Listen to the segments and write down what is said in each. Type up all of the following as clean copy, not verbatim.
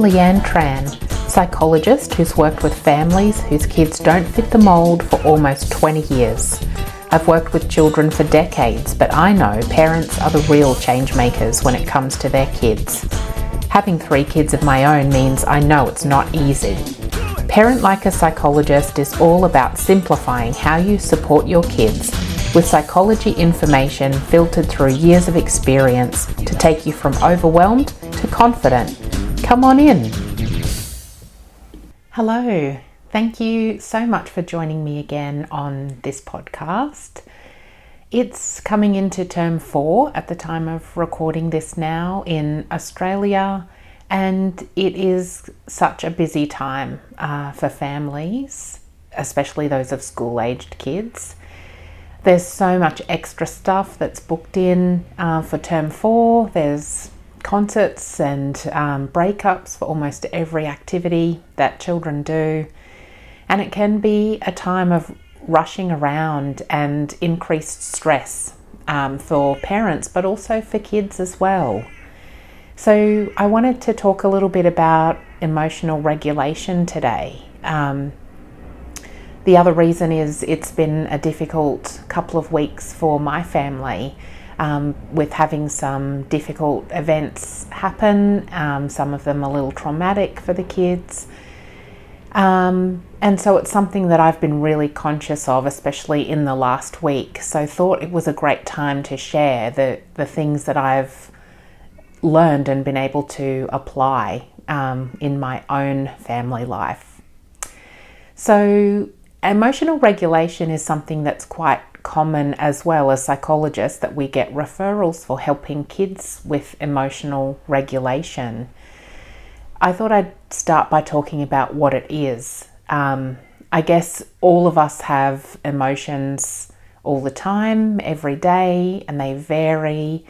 Leanne Tran, psychologist who's worked with families whose kids don't fit the mould for almost 20 years. I've worked with children for decades, but I know parents are the real change makers when it comes to their kids. Having 3 kids of my own means I know it's not easy. Parent Like a Psychologist is all about simplifying how you support your kids with psychology information filtered through years of experience to take you from overwhelmed to confident. Come on in. Hello. Thank you so much for joining me again on this podcast. It's coming into term 4 at the time of recording this now in Australia, and it is such a busy time for families, especially those of school-aged kids. There's so much extra stuff that's booked in for term 4. There's concerts and breakups for almost every activity that children do. And it can be a time of rushing around and increased stress for parents, but also for kids as well. So I wanted to talk a little bit about emotional regulation today. The other reason is it's been a difficult couple of weeks for my family with having some difficult events happen, some of them a little traumatic for the kids. And so it's something that I've been really conscious of, especially in the last week. So I thought it was a great time to share the things that I've learned and been able to apply in my own family life. So emotional regulation is something that's quite common as well as psychologists, that we get referrals for helping kids with emotional regulation. I thought I'd start by talking about what it is. I guess all of us have emotions all the time, every day, and they vary.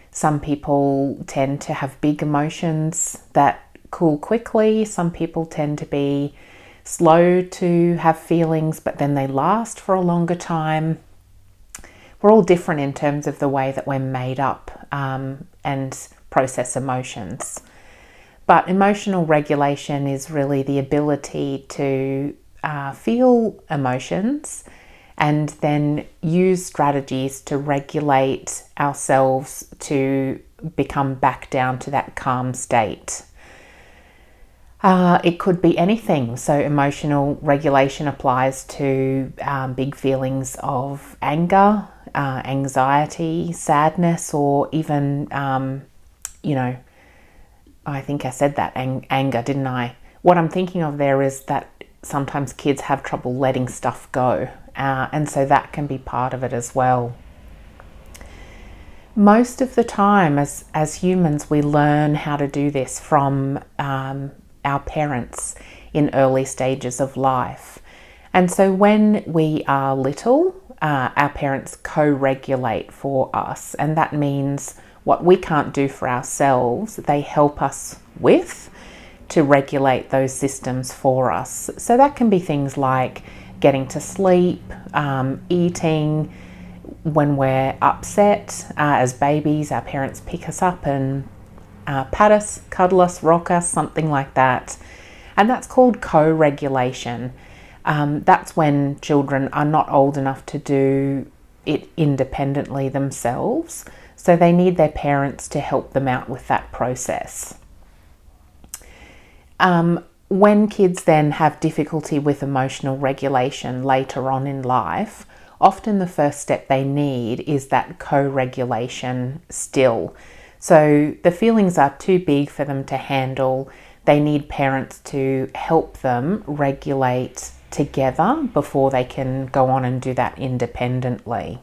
Some people tend to have big emotions that cool quickly. Some people tend to be slow to have feelings, but then they last for a longer time. We're all different in terms of the way that we're made up and process emotions. But emotional regulation is really the ability to feel emotions and then use strategies to regulate ourselves to become back down to that calm state. It could be anything. So emotional regulation applies to big feelings of anger, anxiety, sadness, or even, I think I said that, anger, didn't I? What I'm thinking of there is that sometimes kids have trouble letting stuff go, and so that can be part of it as well. Most of the time, as humans, we learn how to do this from our parents in early stages of life. And so when we are little, our parents co-regulate for us, and that means what we can't do for ourselves, they help us with to regulate those systems for us. So that can be things like getting to sleep, eating. When we're upset, as babies, our parents pick us up and pat us, cuddle us, rock us, something like that. And that's called co-regulation. That's when children are not old enough to do it independently themselves. So they need their parents to help them out with that process. When kids then have difficulty with emotional regulation later on in life, often the first step they need is that co-regulation still. So the feelings are too big for them to handle. They need parents to help them regulate together before they can go on and do that independently.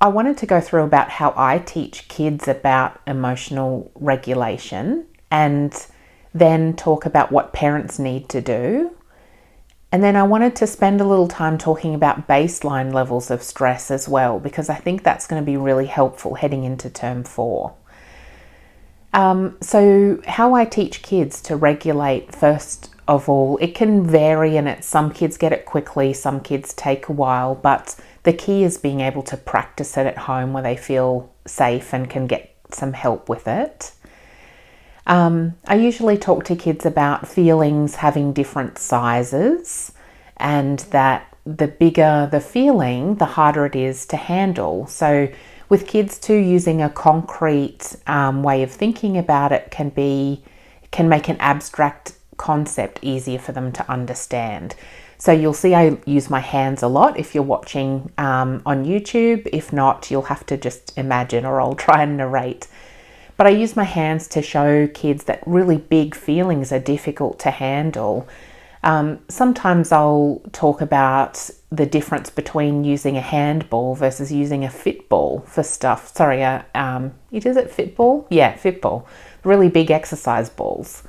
I wanted to go through about how I teach kids about emotional regulation and then talk about what parents need to do. And then I wanted to spend a little time talking about baseline levels of stress as well, because I think that's going to be really helpful heading into term 4. So how I teach kids to regulate, first of all, it can vary, and some kids get it quickly, some kids take a while, but the key is being able to practice it at home where they feel safe and can get some help with it. I usually talk to kids about feelings having different sizes, and that the bigger the feeling, the harder it is to handle. So with kids too, using a concrete way of thinking about it can make an abstract concept easier for them to understand. So you'll see I use my hands a lot if you're watching on YouTube. If not, you'll have to just imagine, or I'll try and narrate. But I use my hands to show kids that really big feelings are difficult to handle. Sometimes I'll talk about the difference between using a handball versus using a fitball for stuff. Sorry, is it fitball? Yeah, fitball. Really big exercise balls.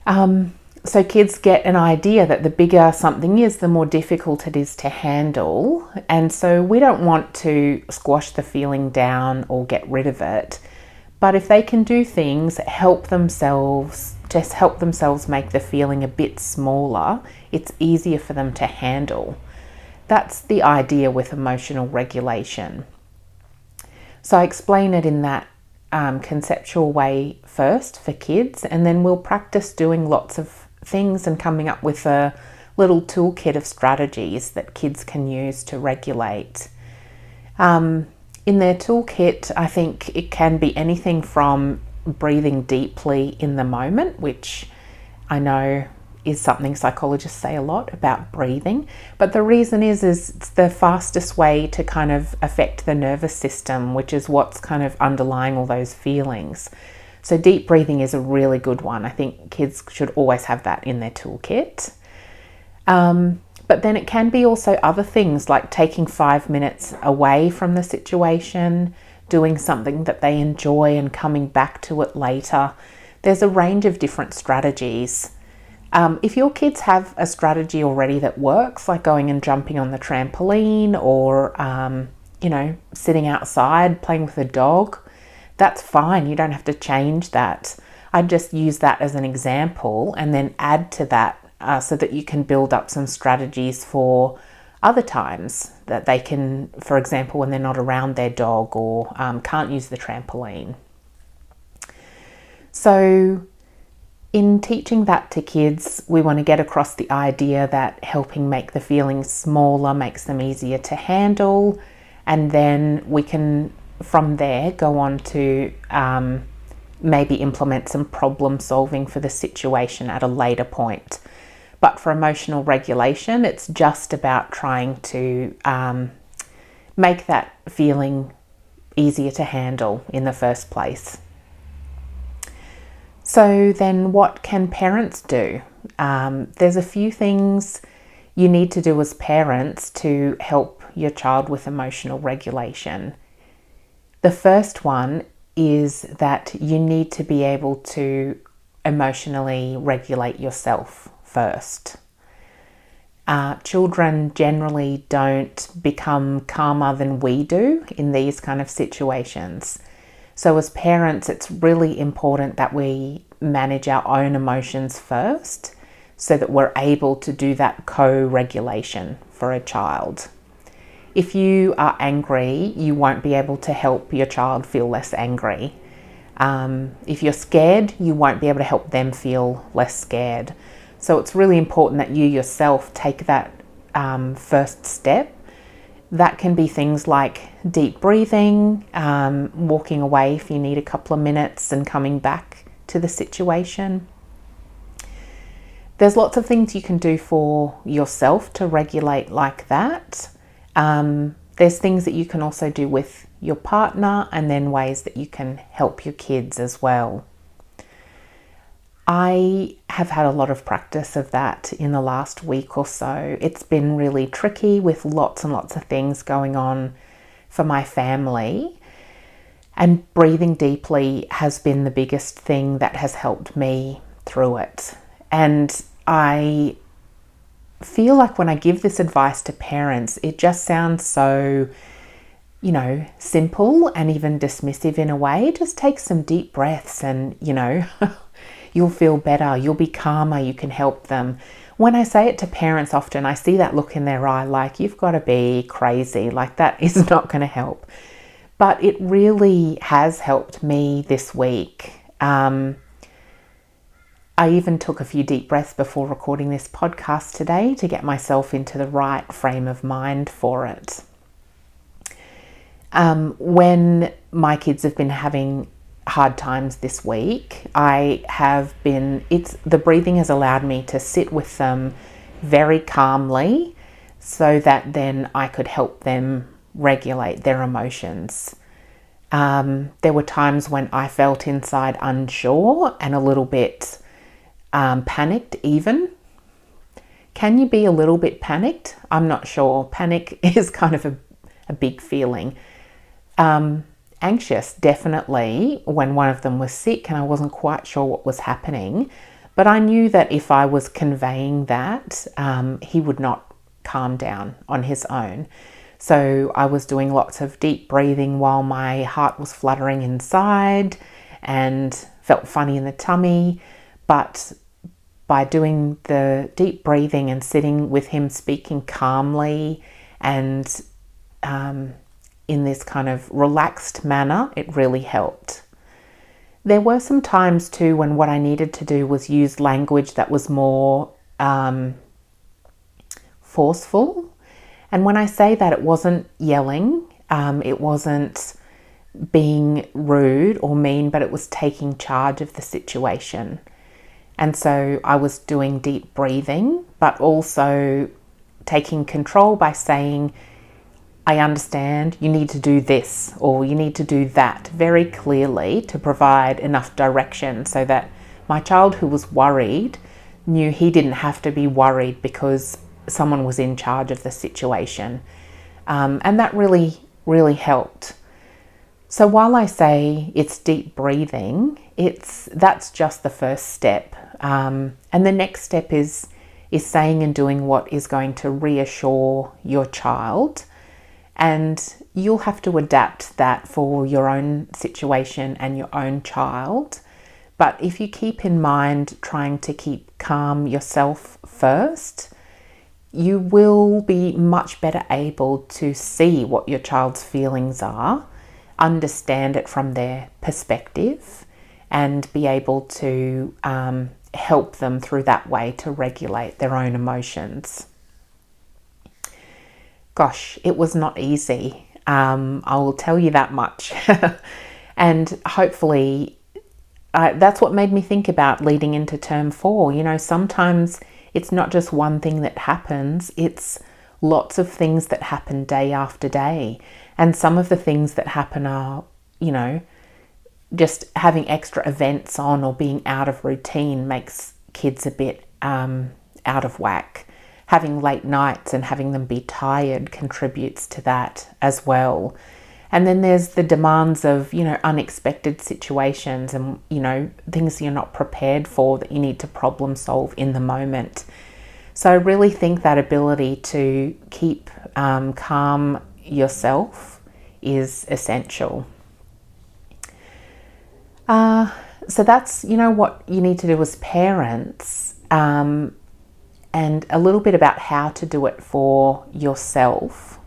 So kids get an idea that the bigger something is, the more difficult it is to handle. And so we don't want to squash the feeling down or get rid of it. But if they can do things, help themselves make the feeling a bit smaller, it's easier for them to handle. That's the idea with emotional regulation. So I explain it in that conceptual way first for kids, and then we'll practice doing lots of things and coming up with a little toolkit of strategies that kids can use to regulate. In their toolkit, I think it can be anything from breathing deeply in the moment, which I know is something psychologists say a lot about breathing. But the reason is it's the fastest way to kind of affect the nervous system, which is what's kind of underlying all those feelings. So deep breathing is a really good one. I think kids should always have that in their toolkit. But then it can be also other things like taking 5 minutes away from the situation, doing something that they enjoy and coming back to it later. There's a range of different strategies. If your kids have a strategy already that works, like going and jumping on the trampoline or, sitting outside playing with a dog, that's fine. You don't have to change that. I just use that as an example and then add to that so that you can build up some strategies for other times that they can, for example, when they're not around their dog or can't use the trampoline. So in teaching that to kids, we want to get across the idea that helping make the feelings smaller makes them easier to handle, and then we can from there go on to maybe implement some problem solving for the situation at a later point. But for emotional regulation, it's just about trying to make that feeling easier to handle in the first place. So then what can parents do? There's a few things you need to do as parents to help your child with emotional regulation. The first one is that you need to be able to emotionally regulate yourself first. Children generally don't become calmer than we do in these kind of situations. So as parents, it's really important that we manage our own emotions first so that we're able to do that co-regulation for a child. If you are angry, you won't be able to help your child feel less angry. If you're scared, you won't be able to help them feel less scared. So it's really important that you yourself take that first step. That can be things like deep breathing, walking away if you need a couple of minutes and coming back to the situation. There's lots of things you can do for yourself to regulate like that. There's things that you can also do with your partner, and then ways that you can help your kids as well. I have had a lot of practice of that in the last week or so. It's been really tricky with lots and lots of things going on for my family, and breathing deeply has been the biggest thing that has helped me through it. And I feel like when I give this advice to parents, it just sounds so, simple and even dismissive in a way. Just take some deep breaths and, you'll feel better, you'll be calmer, you can help them. When I say it to parents, often I see that look in their eye like, you've got to be crazy, like that is not going to help. But it really has helped me this week. I even took a few deep breaths before recording this podcast today to get myself into the right frame of mind for it. When my kids have been having hard times this week, the breathing has allowed me to sit with them very calmly so that then I could help them regulate their emotions. There were times when I felt inside unsure and a little bit panicked even. Can you be a little bit panicked? I'm not sure. Panic is kind of a big feeling. Anxious, definitely, when one of them was sick and I wasn't quite sure what was happening. But I knew that if I was conveying that, he would not calm down on his own. So I was doing lots of deep breathing while my heart was fluttering inside and felt funny in the tummy. But by doing the deep breathing and sitting with him speaking calmly and in this kind of relaxed manner, it really helped. There were some times too when what I needed to do was use language that was more forceful. And when I say that, it wasn't yelling, it wasn't being rude or mean, but it was taking charge of the situation. And so I was doing deep breathing, but also taking control by saying, I understand you need to do this or you need to do that very clearly to provide enough direction so that my child who was worried knew he didn't have to be worried because someone was in charge of the situation. And that really, really helped. So while I say it's deep breathing, that's just the first step. And the next step is saying and doing what is going to reassure your child. And you'll have to adapt that for your own situation and your own child. But if you keep in mind trying to keep calm yourself first, you will be much better able to see what your child's feelings are, understand it from their perspective, and be able to help them through that way to regulate their own emotions. Gosh, it was not easy. I will tell you that much. And hopefully that's what made me think about leading into term 4. You know, sometimes it's not just one thing that happens, it's lots of things that happen day after day. And some of the things that happen are, you know, just having extra events on or being out of routine makes kids a bit out of whack. Having late nights and having them be tired contributes to that as well. And then there's the demands of, you know, unexpected situations and, you know, things you're not prepared for that you need to problem solve in the moment. So I really think that ability to keep calm yourself is essential. So that's, you know, what you need to do as parents, and a little bit about how to do it for yourself.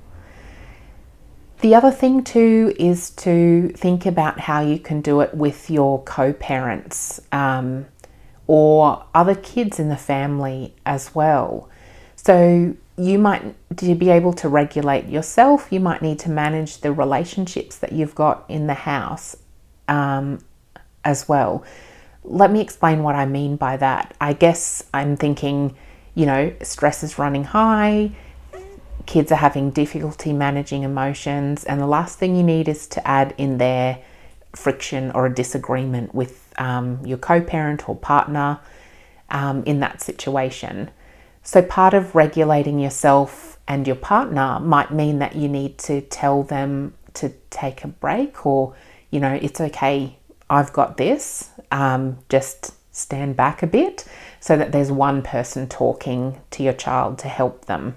The other thing too is to think about how you can do it with your co-parents or other kids in the family as well. So you might, to be able to regulate yourself, you might need to manage the relationships that you've got in the house as well. Let me explain what I mean by that. I guess I'm thinking, you know, stress is running high, kids are having difficulty managing emotions, and the last thing you need is to add in there friction or a disagreement with your co-parent or partner in that situation. So part of regulating yourself and your partner might mean that you need to tell them to take a break, or, you know, it's okay, I've got this, just stand back a bit, so that there's one person talking to your child to help them.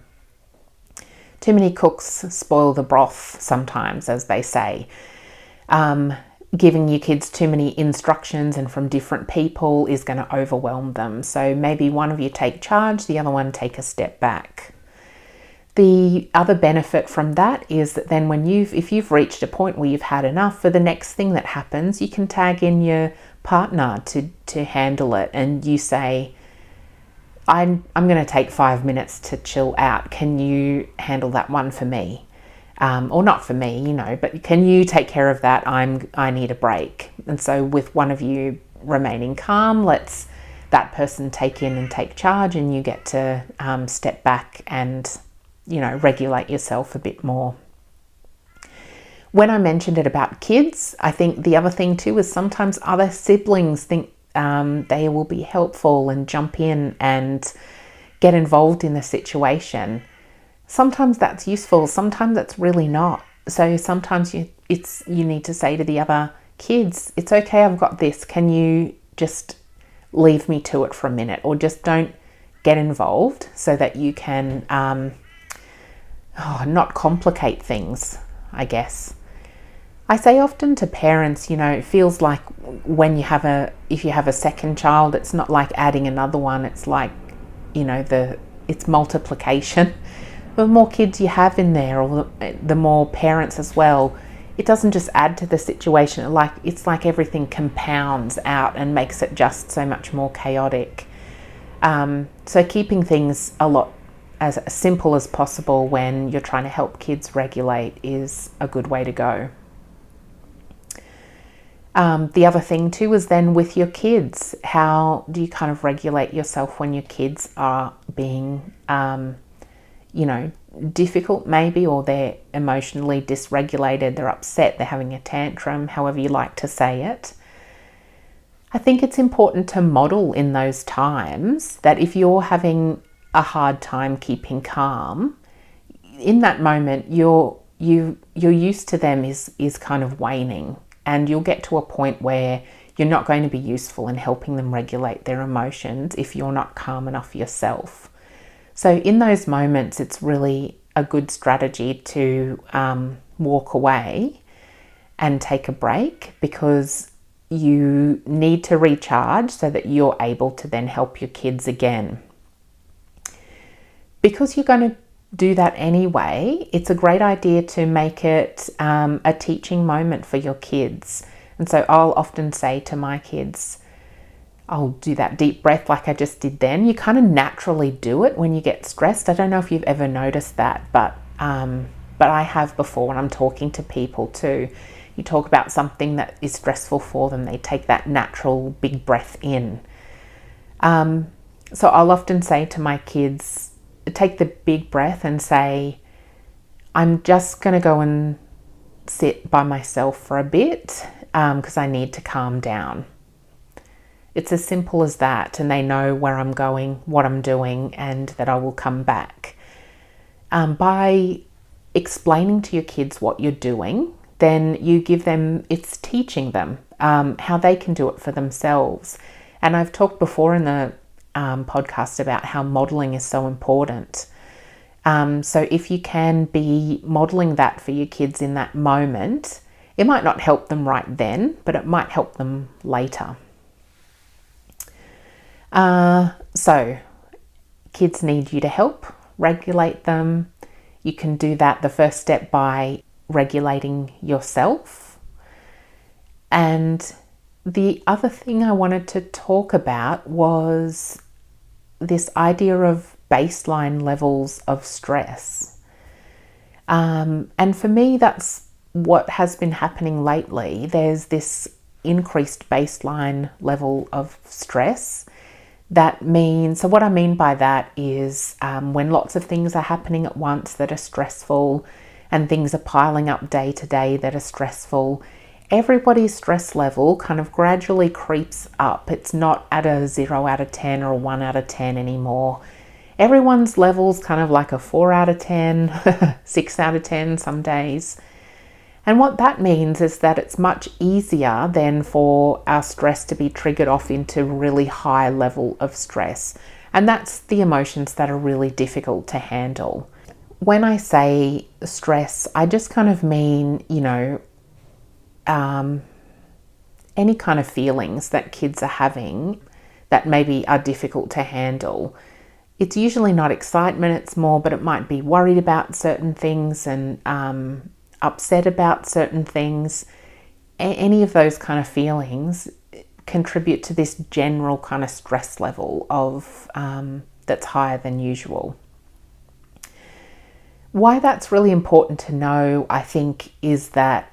Too many cooks spoil the broth sometimes, as they say. Giving your kids too many instructions and from different people is going to overwhelm them. So maybe one of you take charge, the other one take a step back. The other benefit from that is that then if you've reached a point where you've had enough, for the next thing that happens, you can tag in your partner to handle it, and you say, I'm going to take 5 minutes to chill out. Can you handle that one for me? Or not for me, but can you take care of that? I need a break. And so with one of you remaining calm, let's that person take in and take charge, and you get to step back and, regulate yourself a bit more. When I mentioned it about kids, I think the other thing too is sometimes other siblings think they will be helpful and jump in and get involved in the situation. Sometimes that's useful, sometimes that's really not. So sometimes you need to say to the other kids, it's okay, I've got this. Can you just leave me to it for a minute, or just don't get involved so that you can not complicate things, I guess. I say often to parents, it feels like if you have a second child, it's not like adding another one. It's like, it's multiplication. The more kids you have in there, or the more parents as well, it doesn't just add to the situation. It's like everything compounds out and makes it just so much more chaotic. So keeping things a lot as simple as possible when you're trying to help kids regulate is a good way to go. The other thing too is then with your kids, how do you kind of regulate yourself when your kids are being, difficult maybe, or they're emotionally dysregulated, they're upset, they're having a tantrum, however you like to say it. I think it's important to model in those times that if you're having a hard time keeping calm, in that moment your use to them is kind of waning, and you'll get to a point where you're not going to be useful in helping them regulate their emotions if you're not calm enough yourself. So in those moments, it's really a good strategy to walk away and take a break, because you need to recharge so that you're able to then help your kids again. Because you're going to do that anyway, it's a great idea to make it a teaching moment for your kids. And so I'll often say to my kids, I'll do that deep breath like I just did then. You kind of naturally do it when you get stressed. I don't know if you've ever noticed that, but I have before when I'm talking to people too. You talk about something that is stressful for them, they take that natural big breath in. So I'll often say to my kids, take the big breath and say, I'm just going to go and sit by myself for a bit because I need to calm down. It's as simple as that, and they know where I'm going, what I'm doing, and that I will come back. By explaining to your kids what you're doing, then you give them, it's teaching them how they can do it for themselves. And I've talked before in the podcast about how modeling is so important. So if you can be modeling that for your kids in that moment, it might not help them right then, but it might help them later. So kids need you to help regulate them. You can do that, the first step, by regulating yourself. And the other thing I wanted to talk about was this idea of baseline levels of stress. And for me, that's what has been happening lately. There's this increased baseline level of stress. That means, so what I mean by that is when lots of things are happening at once that are stressful, and things are piling up day to day that are stressful, everybody's stress level kind of gradually creeps up. It's not at a 0 out of 10 or a 1 out of 10 anymore. Everyone's level's kind of like a 4 out of 10, 6 out of 10 some days. And what that means is that it's much easier then for our stress to be triggered off into really high level of stress. And that's the emotions that are really difficult to handle. When I say stress, I just kind of mean, any kind of feelings that kids are having that maybe are difficult to handle. it's usually not excitement, it's more, but it might be worried about certain things and upset about certain things. Any of those kind of feelings contribute to this general kind of stress level of that's higher than usual. Why that's really important to know, I think, is that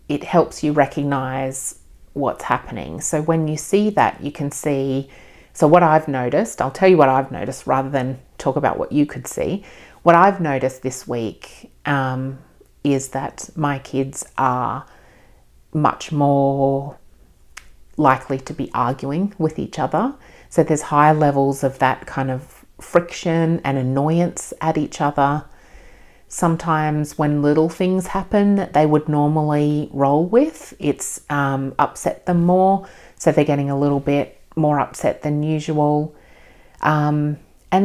it helps you recognize what's happening. So when you see that, you can see, so what I've noticed, I'll tell you what I've noticed rather than talk about what you could see. What I've noticed this week is that my kids are much more likely to be arguing with each other. So there's higher levels of that kind of friction and annoyance at each other. Sometimes when little things happen that they would normally roll with, it's upset them more. So they're getting a little bit more upset than usual. And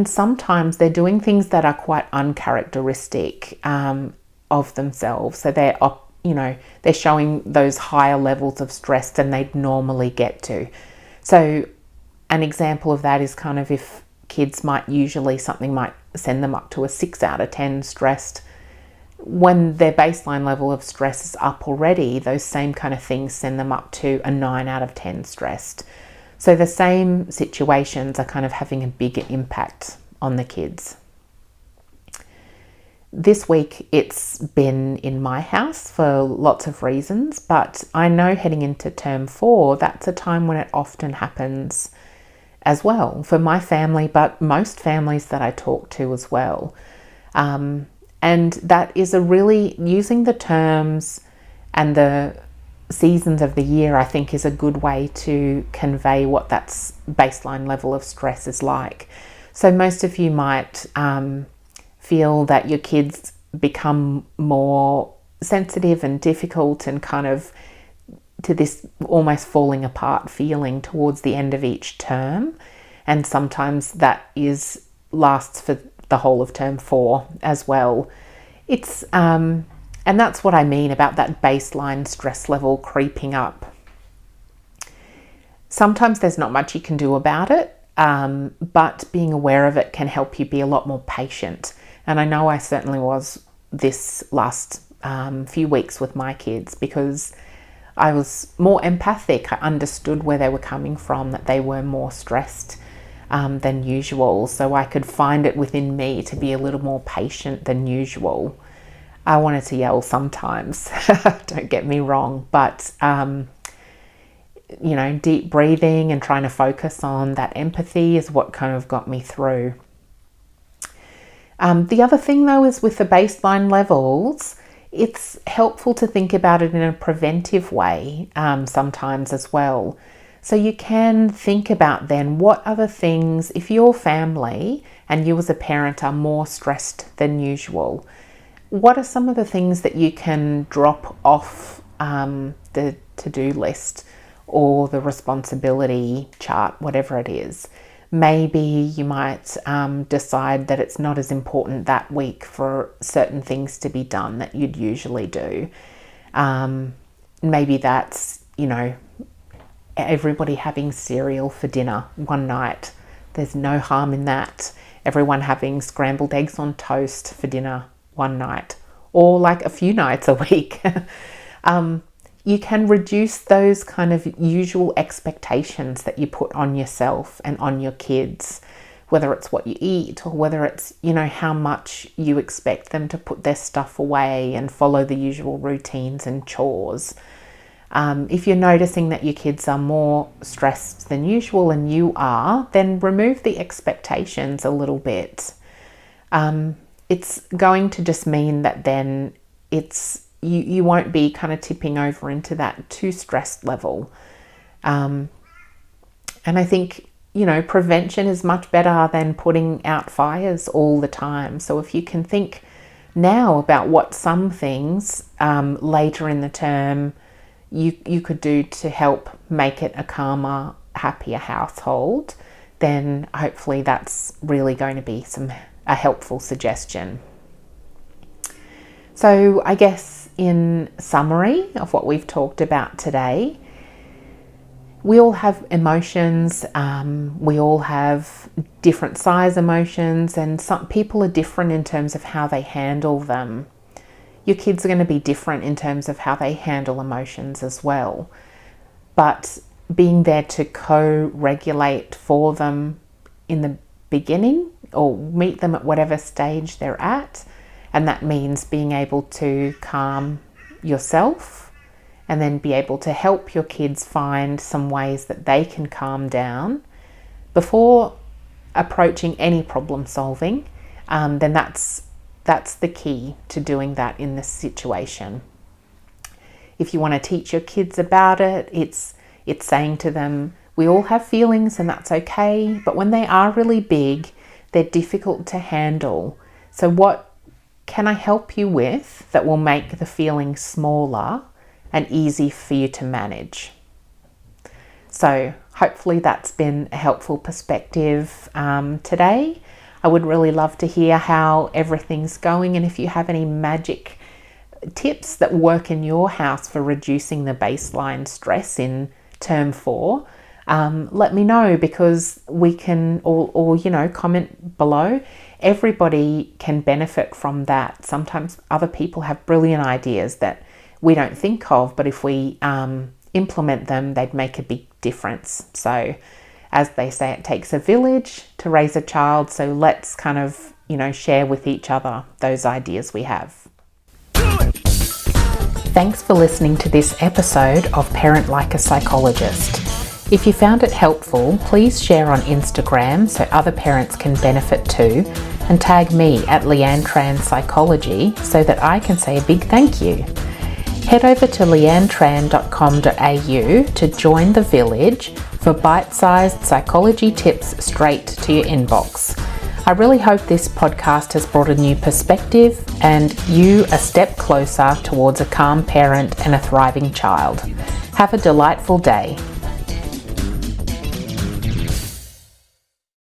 sometimes they're doing things that are quite uncharacteristic of themselves. So they're showing those higher levels of stress than they'd normally get to. So an example of that is kind of if kids something might send them up to a 6 out of 10 stressed. When their baseline level of stress is up already, those same kind of things send them up to a 9 out of 10 stressed. So the same situations are kind of having a bigger impact on the kids. This week it's been in my house for lots of reasons, but I know heading into term 4, that's a time when it often happens as well for my family, but most families that I talk to as well. And that is using the terms and the seasons of the year, I think, is a good way to convey what that baseline level of stress is like. So most of you might feel that your kids become more sensitive and difficult and kind of to this almost falling apart feeling towards the end of each term. And sometimes that lasts for the whole of term 4 as well. And that's what I mean about that baseline stress level creeping up. Sometimes there's not much you can do about it, but being aware of it can help you be a lot more patient. And I know I certainly was this last few weeks with my kids, because I was more empathic. I understood where they were coming from, that they were more stressed than usual. So I could find it within me to be a little more patient than usual. I wanted to yell sometimes, don't get me wrong, but deep breathing and trying to focus on that empathy is what kind of got me through. The other thing though is with the baseline levels, it's helpful to think about it in a preventive way sometimes as well. So you can think about then what other things, if your family and you as a parent are more stressed than usual, what are some of the things that you can drop off the to-do list or the responsibility chart, whatever it is? Maybe you might decide that it's not as important that week for certain things to be done that you'd usually do. Maybe that's, everybody having cereal for dinner one night. There's no harm in that. Everyone having scrambled eggs on toast for dinner one night, or like a few nights a week. You can reduce those kind of usual expectations that you put on yourself and on your kids, whether it's what you eat or whether it's, how much you expect them to put their stuff away and follow the usual routines and chores. If you're noticing that your kids are more stressed than usual and you are, then remove the expectations a little bit. It's going to just mean that then you won't be kind of tipping over into that too stressed level. And I think, prevention is much better than putting out fires all the time. So if you can think now about what some things later in the term you could do to help make it a calmer, happier household, then hopefully that's really going to be a helpful suggestion. So I guess in summary of what we've talked about today, we all have emotions, we all have different size emotions, and some people are different in terms of how they handle them. Your kids are going to be different in terms of how they handle emotions as well. But being there to co-regulate for them in the beginning, or meet them at whatever stage they're at, and that means being able to calm yourself and then be able to help your kids find some ways that they can calm down before approaching any problem solving, then that's the key to doing that in this situation. If you want to teach your kids about it, it's saying to them, we all have feelings and that's okay, but when they are really big, they're difficult to handle. So what can I help you with that will make the feelings smaller and easy for you to manage? So hopefully that's been a helpful perspective today. I would really love to hear how everything's going, and if you have any magic tips that work in your house for reducing the baseline stress in term 4, let me know, because we can, or comment below. Everybody can benefit from that. Sometimes other people have brilliant ideas that we don't think of, but if we implement them, they'd make a big difference. So as they say, it takes a village to raise a child. So let's kind of, share with each other those ideas we have. Thanks for listening to this episode of Parent Like a Psychologist. If you found it helpful, please share on Instagram so other parents can benefit too, and tag me at Leanne Psychology so that I can say a big thank you. Head over to leannetran.com.au to join the village for bite-sized psychology tips straight to your inbox. I really hope this podcast has brought a new perspective and you a step closer towards a calm parent and a thriving child. Have a delightful day.